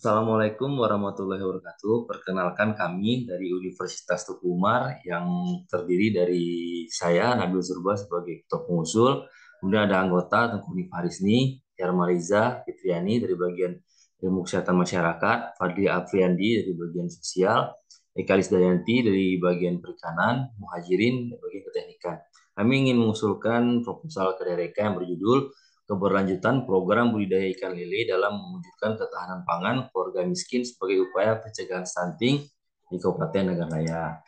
Assalamualaikum warahmatullahi wabarakatuh. Perkenalkan kami dari Universitas Tuku Umar yang terdiri dari saya, Nabil Zurba sebagai ketua pengusul. Kemudian ada anggota Tengku Farisni, Yarma Riza, Fitriani dari bagian ilmu kesehatan masyarakat, Fadli Afriandi dari bagian sosial, Ekalis Dayanti dari bagian perikanan, Muhajirin dari bagian keteknikan. Kami ingin mengusulkan proposal ke DRK yang berjudul keberlanjutan program budidaya ikan lele dalam mewujudkan ketahanan pangan keluarga miskin sebagai upaya pencegahan stunting di Kabupaten Nagan Raya.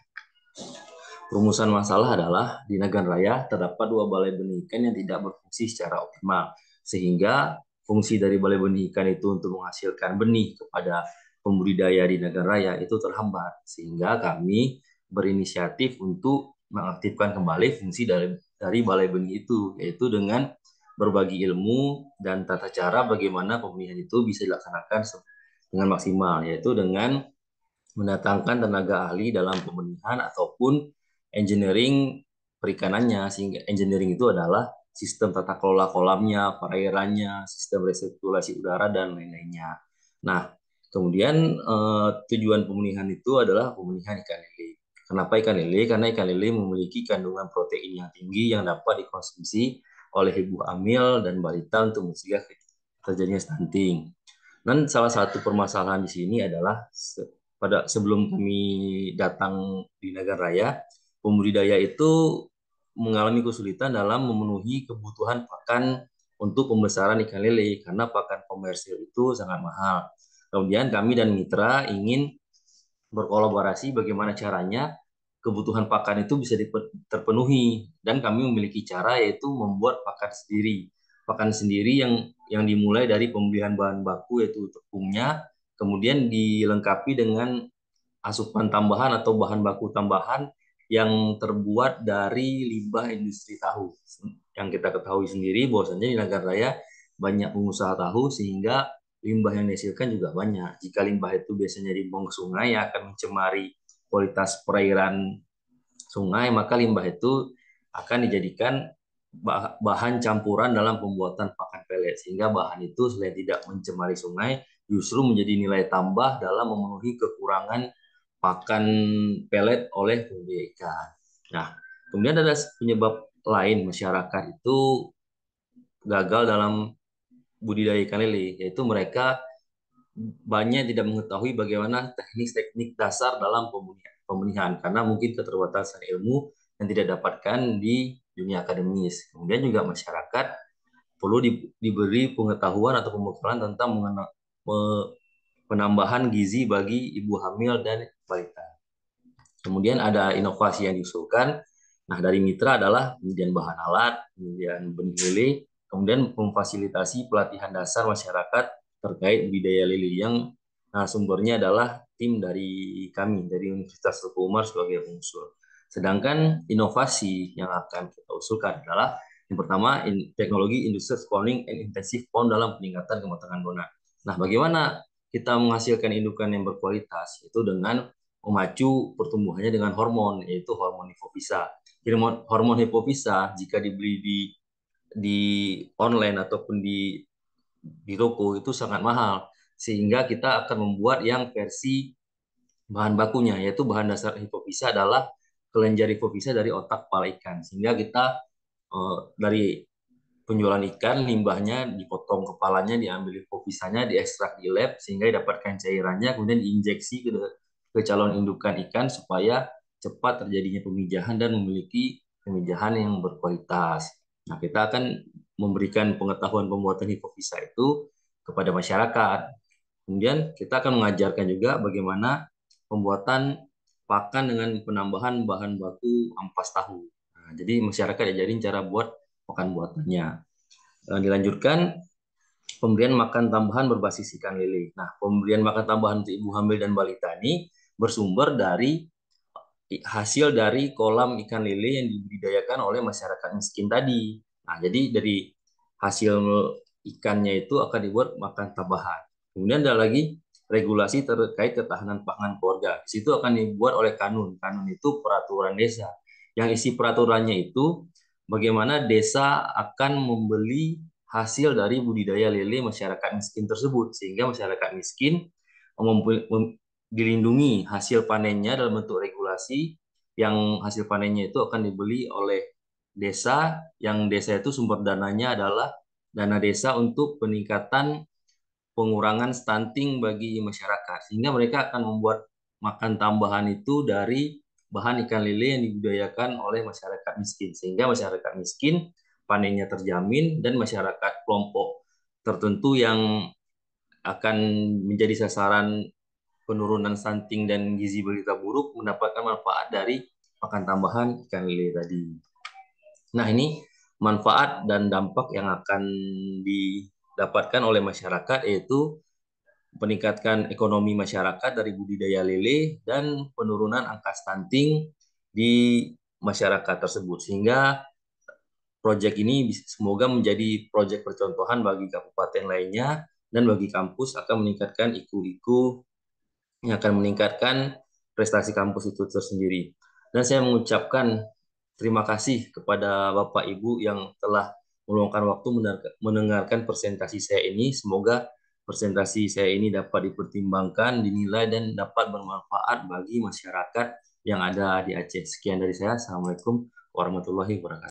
Rumusan masalah adalah di Nagan Raya terdapat dua balai benih ikan yang tidak berfungsi secara optimal, sehingga fungsi dari balai benih ikan itu untuk menghasilkan benih kepada pembudidaya di Nagan Raya itu terhambat, sehingga kami berinisiatif untuk mengaktifkan kembali fungsi dari balai benih itu, yaitu dengan berbagi ilmu dan tata cara bagaimana pemilihan itu bisa dilaksanakan dengan maksimal, yaitu dengan mendatangkan tenaga ahli dalam pemilihan ataupun engineering perikanannya, sehingga engineering itu adalah sistem tata kelola kolamnya, perairannya, sistem resirkulasi udara, dan lain-lainnya. Nah, kemudian tujuan pemilihan itu adalah pemilihan ikan lele. Kenapa ikan lele? Karena ikan lele memiliki kandungan protein yang tinggi yang dapat dikonsumsi oleh ibu hamil dan balita untuk mencegah terjadinya stunting. Dan salah satu permasalahan di sini adalah pada sebelum kami datang di Nagan Raya, pembudidaya itu mengalami kesulitan dalam memenuhi kebutuhan pakan untuk pembesaran ikan lele karena pakan komersil itu sangat mahal. Kemudian kami dan mitra ingin berkolaborasi bagaimana caranya kebutuhan pakan itu bisa terpenuhi, dan kami memiliki cara yaitu membuat pakan sendiri yang dimulai dari pembelian bahan baku yaitu tepungnya, kemudian dilengkapi dengan asupan tambahan atau bahan baku tambahan yang terbuat dari limbah industri tahu. Yang kita ketahui sendiri bahwasanya di Nagan Raya banyak pengusaha tahu, sehingga limbah yang dihasilkan juga banyak. Jika limbah itu biasanya dibuang ke sungai yang akan mencemari kualitas perairan sungai, maka limbah itu akan dijadikan bahan campuran dalam pembuatan pakan pelet, sehingga bahan itu selain tidak mencemari sungai, justru menjadi nilai tambah dalam memenuhi kekurangan pakan pelet oleh pembudidaya ikan. Nah, kemudian ada penyebab lain masyarakat itu gagal dalam budidaya ikan lele, yaitu mereka banyak tidak mengetahui bagaimana teknik-teknik dasar dalam pemilihan karena mungkin keterbatasan ilmu yang tidak dapatkan di dunia akademis. Kemudian juga masyarakat perlu diberi pengetahuan atau pembekalan tentang penambahan gizi bagi ibu hamil dan balita. Kemudian ada inovasi yang diusulkan. Nah, dari mitra adalah kemudian bahan alat, kemudian benih lele, kemudian memfasilitasi pelatihan dasar masyarakat terkait budidaya lele yang sumbernya adalah tim dari kami, dari Universitas Teguh Umar sebagai pengusul. Sedangkan inovasi yang akan kita usulkan adalah yang pertama, teknologi industrial spawning and intensive pond dalam peningkatan kematangan donar. Nah, bagaimana kita menghasilkan indukan yang berkualitas? Itu dengan memacu pertumbuhannya dengan hormon, yaitu hormon hipofisa. Hormon hipofisa jika dibeli di online ataupun di toko itu sangat mahal, sehingga kita akan membuat yang versi bahan bakunya, yaitu bahan dasar hipofisa adalah kelenjar hipofisa dari otak kepala ikan, sehingga kita dari penjualan ikan, limbahnya dipotong kepalanya, diambil hipofisanya, diekstrak di lab sehingga didapatkan cairannya, kemudian diinjeksi ke calon indukan ikan supaya cepat terjadinya pemijahan dan memiliki pemijahan yang berkualitas. Nah, kita akan memberikan pengetahuan pembuatan hipofisa itu kepada masyarakat. Kemudian kita akan mengajarkan juga bagaimana pembuatan pakan dengan penambahan bahan baku ampas tahu. Nah, jadi masyarakat diajarin cara buat pakan buatannya. Dilanjutkan pemberian makan tambahan berbasis ikan lele. Nah, pemberian makan tambahan untuk ibu hamil dan balita ini bersumber dari hasil dari kolam ikan lele yang dibudidayakan oleh masyarakat miskin tadi. Nah, jadi dari hasil ikannya itu akan dibuat makan tambahan. Kemudian ada lagi regulasi terkait ketahanan pangan keluarga. Di situ akan dibuat oleh kanun. Kanun itu peraturan desa. Yang isi peraturannya itu bagaimana desa akan membeli hasil dari budidaya lele masyarakat miskin tersebut, sehingga masyarakat miskin dilindungi hasil panennya dalam bentuk regulasi, yang hasil panennya itu akan dibeli oleh desa, yang desa itu sumber dananya adalah dana desa untuk peningkatan pengurangan stunting bagi masyarakat, sehingga mereka akan membuat makan tambahan itu dari bahan ikan lele yang dibudidayakan oleh masyarakat miskin, sehingga masyarakat miskin panennya terjamin, dan masyarakat kelompok tertentu yang akan menjadi sasaran penurunan stunting dan gizi balita buruk mendapatkan manfaat dari pakan tambahan ikan lele tadi. Nah, ini manfaat dan dampak yang akan didapatkan oleh masyarakat, yaitu meningkatkan ekonomi masyarakat dari budidaya lele dan penurunan angka stunting di masyarakat tersebut. Sehingga proyek ini semoga menjadi proyek percontohan bagi kabupaten lainnya, dan bagi kampus akan meningkatkan iku-iku yang akan meningkatkan prestasi kampus itu tersendiri. Dan saya mengucapkan terima kasih kepada Bapak Ibu yang telah meluangkan waktu mendengarkan presentasi saya ini. Semoga presentasi saya ini dapat dipertimbangkan, dinilai, dan dapat bermanfaat bagi masyarakat yang ada di Aceh. Sekian dari saya. Assalamualaikum warahmatullahi wabarakatuh.